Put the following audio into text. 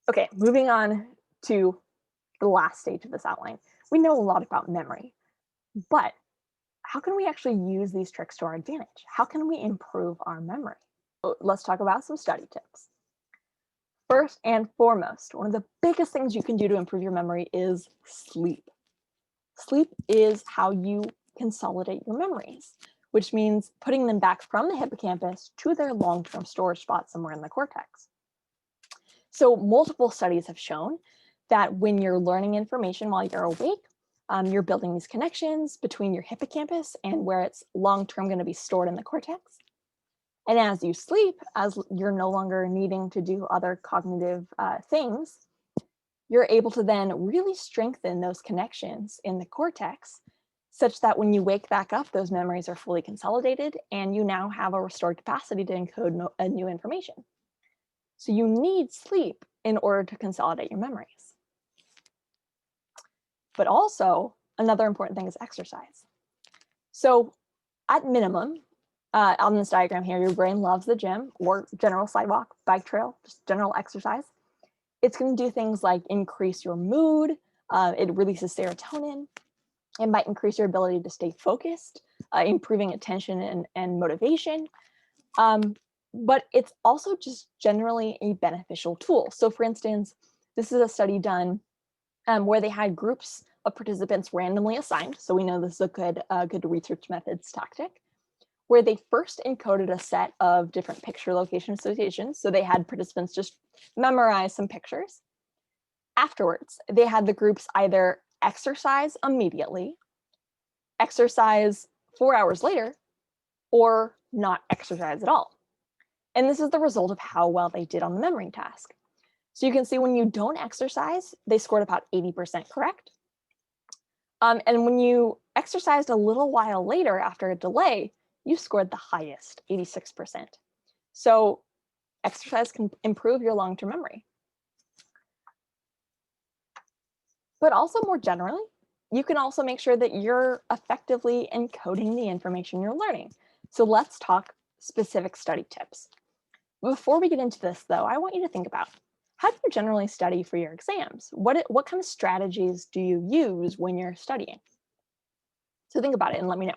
Okay, moving on to the last stage of this outline. We know a lot about memory, but how can we actually use these tricks to our advantage? How can we improve our memory? Let's talk about some study tips. First and foremost, one of the biggest things you can do to improve your memory is sleep. Sleep is how you consolidate your memories, which means putting them back from the hippocampus to their long-term storage spot somewhere in the cortex. So multiple studies have shown that when you're learning information while you're awake, you're building these connections between your hippocampus and where it's long-term going to be stored in the cortex. And as you sleep, as you're no longer needing to do other cognitive things, you're able to then really strengthen those connections in the cortex such that when you wake back up, those memories are fully consolidated and you now have a restored capacity to encode new information. So you need sleep in order to consolidate your memories. But also, another important thing is exercise. So at minimum, on this diagram here, your brain loves the gym or general sidewalk, bike trail, just general exercise. It's going to do things like increase your mood. It releases serotonin. It might increase your ability to stay focused, improving attention and motivation. But it's also just generally a beneficial tool. So for instance, this is a study done where they had groups of participants randomly assigned. So we know this is a good research methods tactic, where they first encoded a set of different picture location associations. So they had participants just memorize some pictures. Afterwards, they had the groups either exercise immediately, exercise 4 hours later, or not exercise at all. And this is the result of how well they did on the memory task. So you can see when you don't exercise, they scored about 80% correct. And when you exercised a little while later after a delay, you scored the highest, 86%. So exercise can improve your long-term memory. But also more generally, you can also make sure that you're effectively encoding the information you're learning. So let's talk specific study tips. Before we get into this though, I want you to think about, how do you generally study for your exams? What kind of strategies do you use when you're studying? So think about it and let me know.